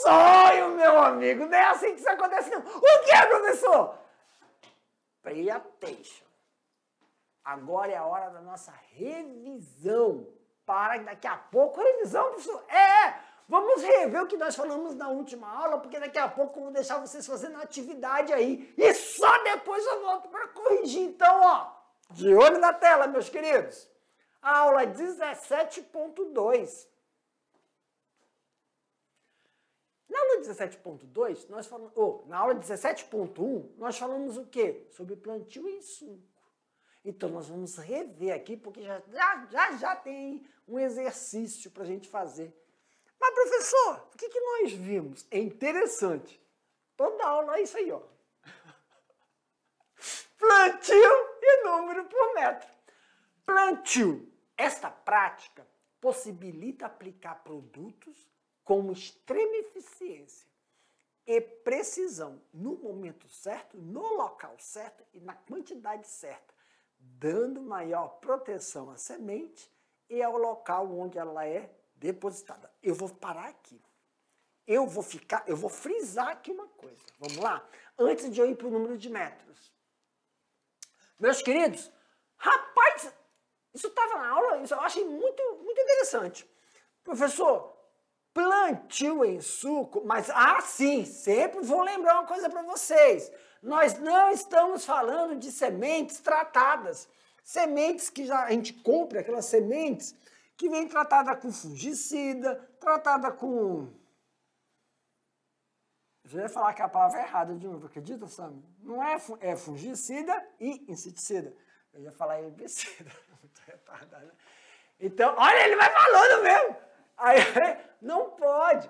sonho, meu amigo. Não é assim que isso acontece, não. O que é, professor? Pay attention. Agora é a hora da nossa revisão. Para daqui a pouco, revisão, professor. Vamos rever o que nós falamos na última aula, porque daqui a pouco eu vou deixar vocês fazendo a atividade aí. E só depois eu volto para corrigir. Então, ó, de olho na tela, meus queridos. Aula 17.2. Na aula 17.2, nós falamos, na aula 17.1, nós falamos o quê? Sobre plantio em suco. Então, nós vamos rever aqui, porque já tem um exercício para a gente fazer. Mas, professor, o que nós vimos? É interessante. Toda aula é isso aí, ó. Plantio e número por metro. Plantio. Esta prática possibilita aplicar produtos com extrema eficiência e precisão no momento certo, no local certo e na quantidade certa, dando maior proteção à semente e ao local onde ela é depositada. Eu vou parar aqui. Eu vou frisar aqui uma coisa. Vamos lá? Antes de eu ir para o número de metros. Meus queridos, rapaz, isso estava na aula, isso eu achei muito interessante. Professor, plantio em suco, mas sim, sempre vou lembrar uma coisa para vocês. Nós não estamos falando de sementes tratadas. Sementes que a gente compra, aquelas sementes que vem tratada com fungicida, tratada com... Eu já ia falar que a palavra é errada de novo, acredita, Sam? Não é fungicida e inseticida. Eu ia falar herbicida, muito retardado, né? Então, olha, ele vai falando mesmo. Aí, não pode.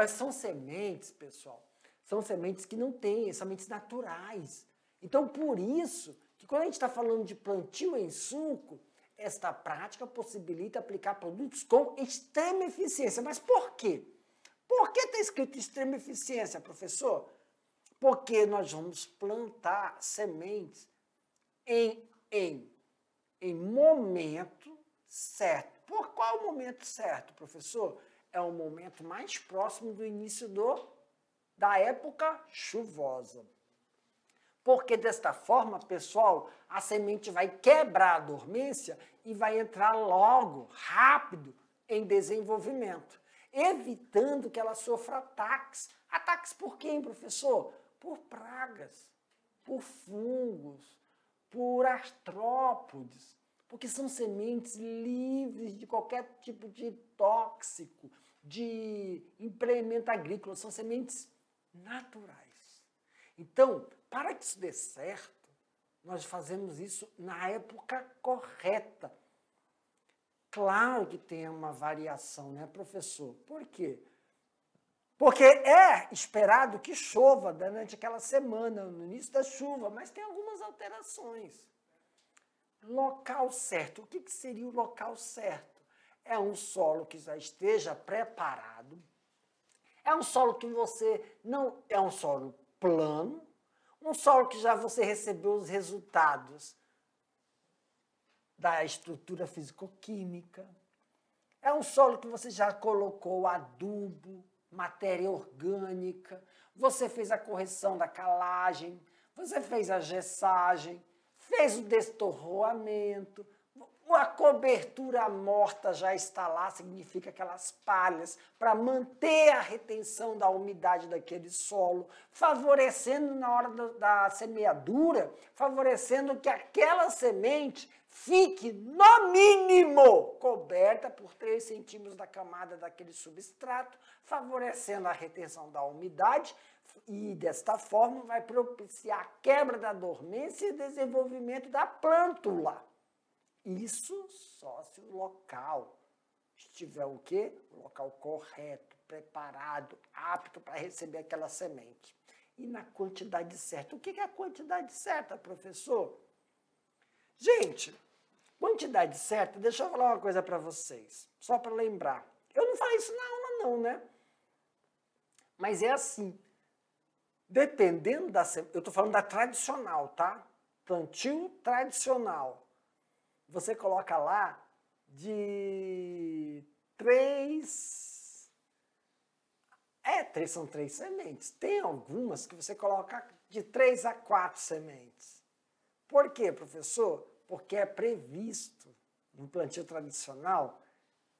São sementes, pessoal. São sementes que não têm, sementes naturais. Então, por isso, que quando a gente está falando de plantio em suco, esta prática possibilita aplicar produtos com extrema eficiência. Mas por quê? Por que está escrito extrema eficiência, professor? Porque nós vamos plantar sementes em momento certo. Por qual momento certo, professor? É o momento mais próximo do início da época chuvosa. Porque desta forma, pessoal, a semente vai quebrar a dormência e vai entrar logo, rápido, em desenvolvimento, evitando que ela sofra ataques. Ataques por quem, professor? Por pragas, por fungos, por artrópodes, porque são sementes livres de qualquer tipo de tóxico, de implemento agrícola, são sementes naturais. Então, para que isso dê certo, nós fazemos isso na época correta. Claro que tem uma variação, né, professor? Por quê? Porque é esperado que chova durante aquela semana, no início da chuva, mas tem algumas alterações. Local certo. O que seria o local certo? É um solo que já esteja preparado. É um solo que você não... É um solo plano. Um solo que já você recebeu os resultados da estrutura físico-química. É um solo que você já colocou adubo, matéria orgânica, você fez a correção da calagem, você fez a gessagem, fez o destorroamento, a cobertura morta já está lá, significa aquelas palhas, para manter a retenção da umidade daquele solo, favorecendo na hora da semeadura, favorecendo que aquela semente fique, no mínimo, coberta por 3 centímetros da camada daquele substrato, favorecendo a retenção da umidade e, desta forma, vai propiciar a quebra da dormência e desenvolvimento da plântula. Isso só se o local estiver o quê? O local correto, preparado, apto para receber aquela semente. E na quantidade certa. O que é a quantidade certa, professor? Gente, quantidade certa, deixa eu falar uma coisa para vocês, só para lembrar. Eu não falei isso na aula não, né? Mas é assim, dependendo da... Eu estou falando da tradicional, tá? Plantio tradicional. Você coloca lá de 3 são 3 sementes. Tem algumas que você coloca de 3 a 4 sementes. Por quê, professor? Porque é previsto no plantio tradicional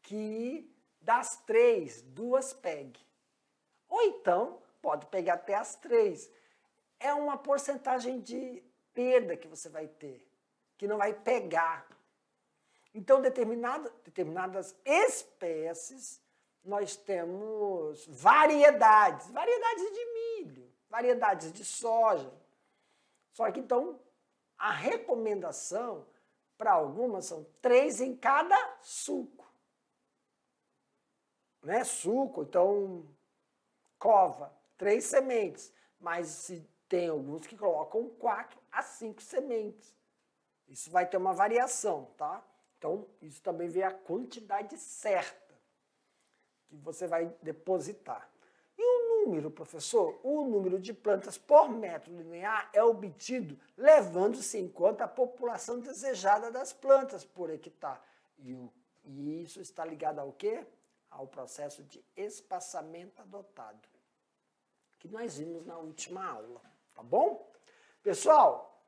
que das 3, 2 pegue. Ou então, pode pegar até as 3. É uma porcentagem de perda que você vai ter, que não vai pegar. Então, determinadas espécies, nós temos variedades de milho, variedades de soja. Só que, então, a recomendação para algumas são 3 em cada suco. Né? Suco, então, cova, 3 sementes. Mas se tem alguns que colocam 4 a 5 sementes. Isso vai ter uma variação, tá? Então, isso também vê a quantidade certa que você vai depositar. E o número, professor? O número de plantas por metro linear é obtido levando-se em conta a população desejada das plantas por hectare. E isso está ligado ao quê? Ao processo de espaçamento adotado, que nós vimos na última aula, tá bom? Pessoal,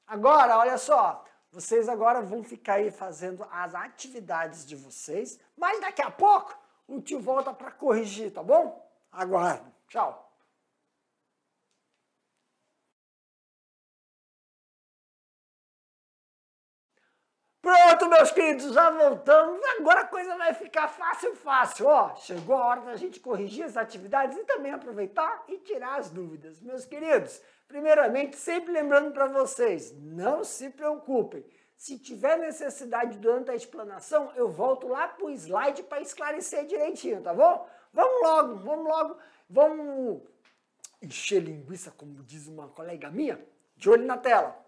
agora, olha só, vocês agora vão ficar aí fazendo as atividades de vocês, mas daqui a pouco o tio volta para corrigir, tá bom? Aguardo. Tchau. Pronto, meus queridos, já voltamos. Agora a coisa vai ficar fácil. Ó, chegou a hora da gente corrigir as atividades e também aproveitar e tirar as dúvidas. Meus queridos, primeiramente, sempre lembrando para vocês, não se preocupem. Se tiver necessidade durante a explanação, eu volto lá para o slide para esclarecer direitinho, tá bom? Vamos logo. Vamos encher linguiça, como diz uma colega minha, de olho na tela.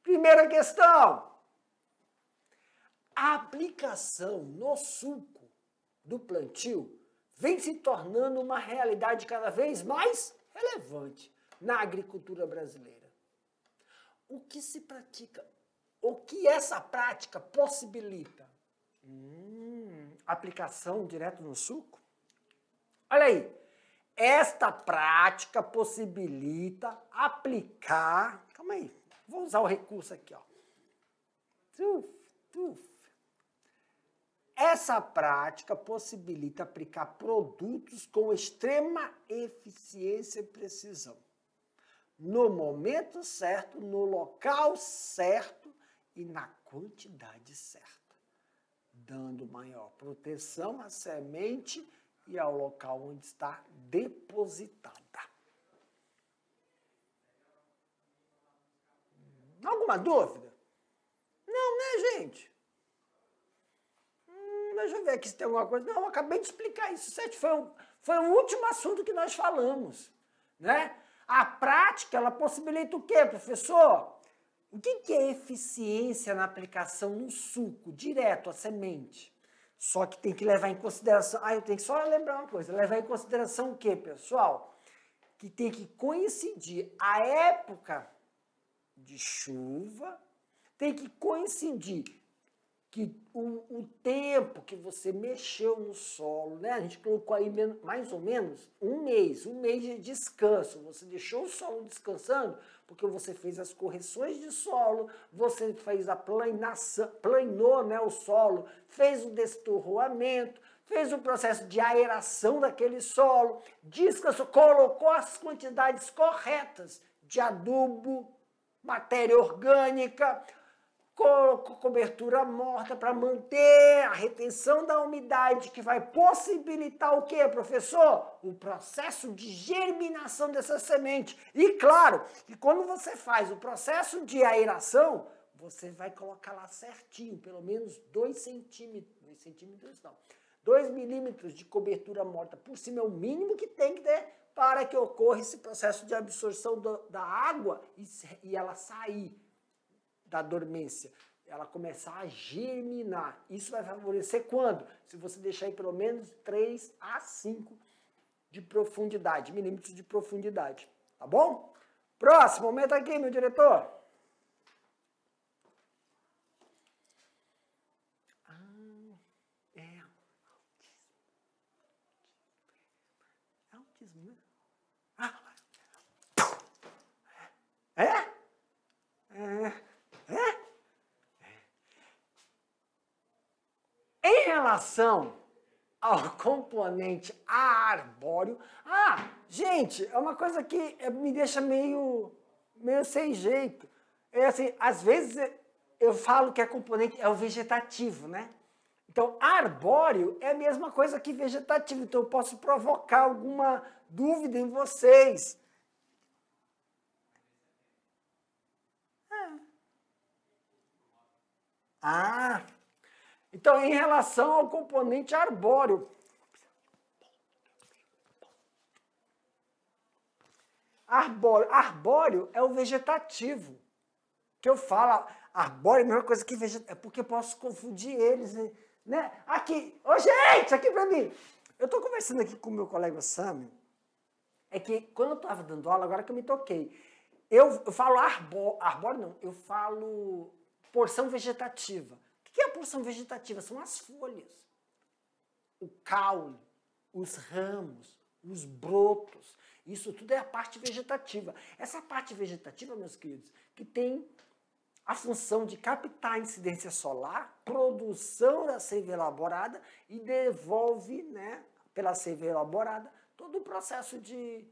Primeira questão. A aplicação no suco do plantio vem se tornando uma realidade cada vez mais relevante na agricultura brasileira. O que se pratica? O que essa prática possibilita? Aplicação direto no suco? Olha aí. Esta prática possibilita aplicar... Calma aí. Vou usar o recurso aqui, ó. Essa prática possibilita aplicar produtos com extrema eficiência e precisão, no momento certo, no local certo e na quantidade certa, dando maior proteção à semente e ao local onde está depositada. Alguma dúvida? Não, né, gente? Deixa eu ver aqui se tem alguma coisa. Não, eu acabei de explicar isso. Foi o último assunto que nós falamos, né? A prática, ela possibilita o quê, professor? O que é eficiência na aplicação no suco, direto à semente? Só que tem que levar em consideração... eu tenho que só lembrar uma coisa. Levar em consideração o quê, pessoal? Que tem que coincidir a época de chuva, tem que coincidir que o tempo que você mexeu no solo, né? A gente colocou aí mais ou menos um mês de descanso. Você deixou o solo descansando porque você fez as correções de solo, você fez a planeou, né, o solo, fez o destorroamento, fez o processo de aeração daquele solo, descansou, colocou as quantidades corretas de adubo, matéria orgânica, colocou cobertura morta para manter a retenção da umidade, que vai possibilitar o quê, professor? O processo de germinação dessa semente. E claro, que quando você faz o processo de aeração, você vai colocar lá certinho, pelo menos 2 milímetros de cobertura morta por cima, é o mínimo que tem que ter para que ocorra esse processo de absorção da água e ela sair da dormência, ela começar a germinar. Isso vai favorecer quando? Se você deixar aí pelo menos 3 a 5 de profundidade, milímetros de profundidade. Tá bom? Próximo, aumenta aqui, meu diretor. batismo, né? Em relação ao componente arbóreo, gente, é uma coisa que me deixa meio sem jeito. É assim, às vezes eu falo que componente é o vegetativo, né? Então, arbóreo é a mesma coisa que vegetativo, então eu posso provocar alguma dúvida em vocês. Então, em relação ao componente arbóreo, arbóreo é o vegetativo. Que eu falo, arbóreo é a mesma coisa que vegetativo, é porque eu posso confundir eles, né? Aqui, gente, aqui pra mim. Eu tô conversando aqui com o meu colega Sami, é que quando eu estava dando aula, agora que eu me toquei, eu falo arbóreo não, eu falo porção vegetativa. O que é a porção vegetativa? São as folhas, o caule, os ramos, os brotos. Isso tudo é a parte vegetativa. Essa parte vegetativa, meus queridos, que tem a função de captar a incidência solar, produção da seiva elaborada e devolve, né, pela seiva elaborada, todo o processo de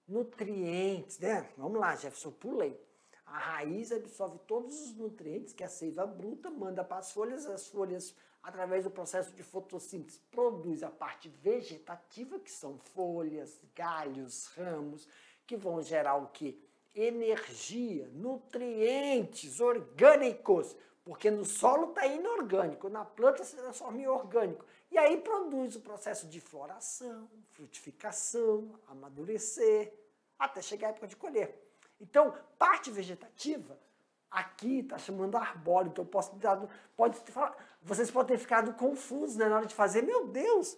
nutrientes, né? Vamos lá, Jefferson, pulei. A raiz absorve todos os nutrientes que a seiva bruta manda para as folhas, através do processo de fotossíntese, produz a parte vegetativa, que são folhas, galhos, ramos, que vão gerar o quê? Energia, nutrientes orgânicos, porque no solo está inorgânico, na planta se transforma em orgânico. E aí produz o processo de floração, frutificação, amadurecer, até chegar a época de colher. Então, parte vegetativa, aqui está chamando arbóreo, então vocês podem ter ficado confusos, né, na hora de fazer, meu Deus,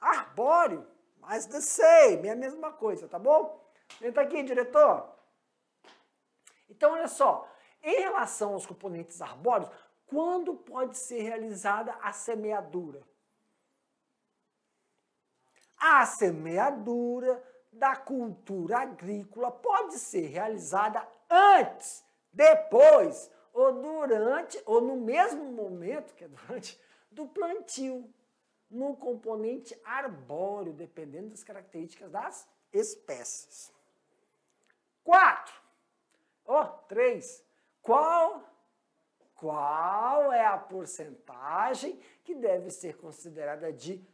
arbóreo, mas the same, é a mesma coisa, tá bom? Entra aqui, diretor. Então, olha só, em relação aos componentes arbóreos, quando pode ser realizada a semeadura? A semeadura da cultura agrícola pode ser realizada antes, depois, ou durante, ou no mesmo momento, que é durante, do plantio, no componente arbóreo, dependendo das características das espécies. 3. Qual é a porcentagem que deve ser considerada de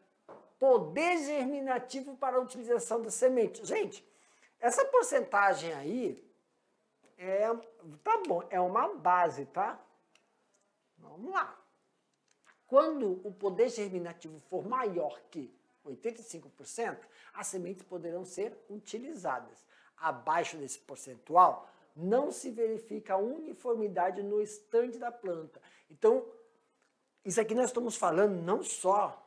poder germinativo para a utilização da semente? Gente, essa porcentagem aí tá bom, é uma base, tá? Vamos lá. Quando o poder germinativo for maior que 85%, as sementes poderão ser utilizadas. Abaixo desse percentual, não se verifica uniformidade no estande da planta. Então, isso aqui nós estamos falando não só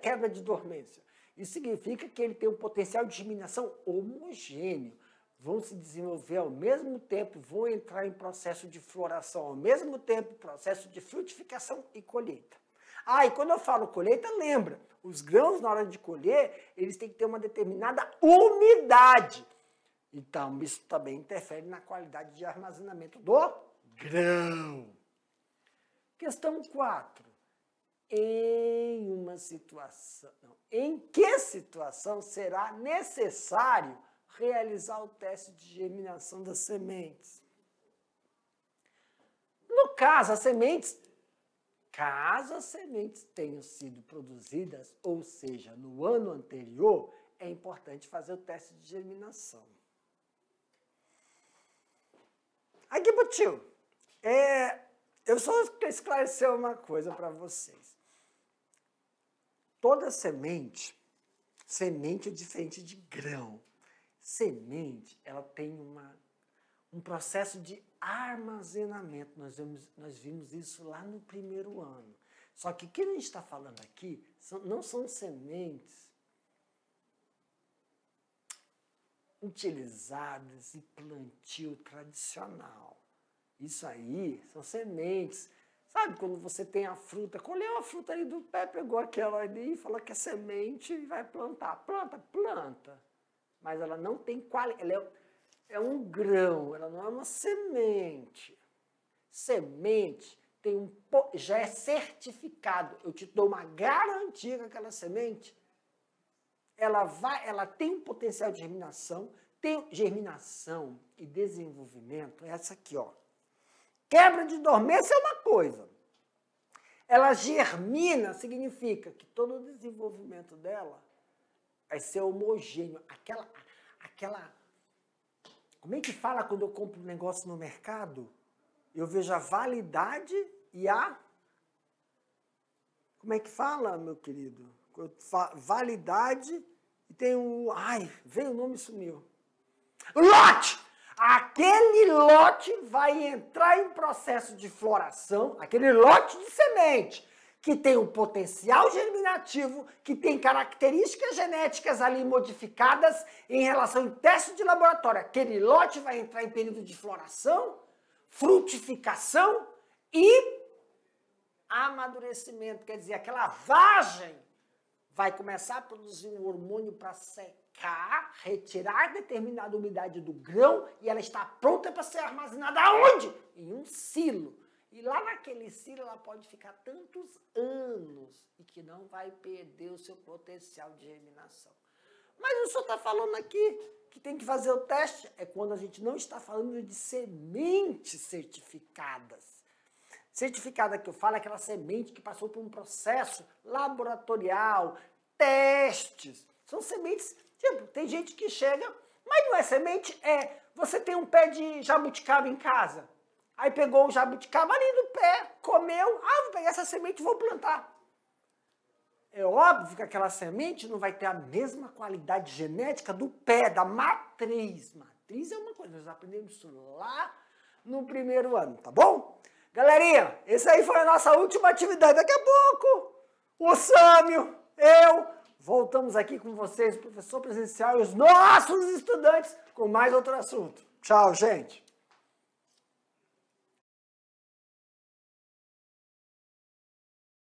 quebra de dormência. Isso significa que ele tem um potencial de germinação homogêneo. Vão se desenvolver ao mesmo tempo, vão entrar em processo de floração ao mesmo tempo, processo de frutificação e colheita. E quando eu falo colheita, lembra, os grãos na hora de colher, eles têm que ter uma determinada umidade. Então, isso também interfere na qualidade de armazenamento do grão. Questão 4. Em que situação será necessário realizar o teste de germinação das sementes? No caso, caso as sementes tenham sido produzidas, ou seja, no ano anterior, é importante fazer o teste de germinação. Aqui, Butil, eu só quero esclarecer uma coisa para vocês. Toda semente é diferente de grão. Semente, ela tem um processo de armazenamento. Nós vimos isso lá no primeiro ano. Só que o que a gente está falando aqui não são sementes utilizadas em plantio tradicional. Isso aí são sementes Sabe quando você tem a fruta, colheu a fruta ali do pé, pegou aquela ali e falou que é semente e vai plantar. Planta. Mas ela não tem qualidade, ela é um grão, ela não é uma semente. Semente já é certificado. Eu te dou uma garantia que aquela semente, ela tem um potencial de germinação, tem germinação e desenvolvimento, é essa aqui, ó. Quebra de dormência é uma coisa. Ela germina, significa que todo o desenvolvimento dela vai ser homogêneo. Aquela... Como é que fala quando eu compro um negócio no mercado? Eu vejo a validade e a... Como é que fala, meu querido? Validade e tem um... Ai, veio o nome e sumiu. Lote! Aquele lote vai entrar em processo de floração, aquele lote de semente, que tem um potencial germinativo, que tem características genéticas ali modificadas em relação em teste de laboratório. Aquele lote vai entrar em período de floração, frutificação e amadurecimento. Quer dizer, aquela vagem vai começar a produzir um hormônio para secar, retirar determinada umidade do grão e ela está pronta para ser armazenada aonde? Em um silo. E lá naquele silo ela pode ficar tantos anos e que não vai perder o seu potencial de germinação. Mas o senhor está falando aqui que tem que fazer o teste, é quando a gente não está falando de sementes certificadas. Certificada que eu falo é aquela semente que passou por um processo laboratorial, testes. São sementes, tipo, tem gente que chega, mas não é semente, você tem um pé de jabuticaba em casa. Aí pegou o jabuticaba ali do pé, comeu, vou pegar essa semente e vou plantar. É óbvio que aquela semente não vai ter a mesma qualidade genética do pé, da matriz. Matriz é uma coisa, nós aprendemos isso lá no primeiro ano, tá bom? Galerinha, essa aí foi a nossa última atividade. Daqui a pouco, o Sâmio, eu, voltamos aqui com vocês, o professor presencial e os nossos estudantes, com mais outro assunto. Tchau, gente!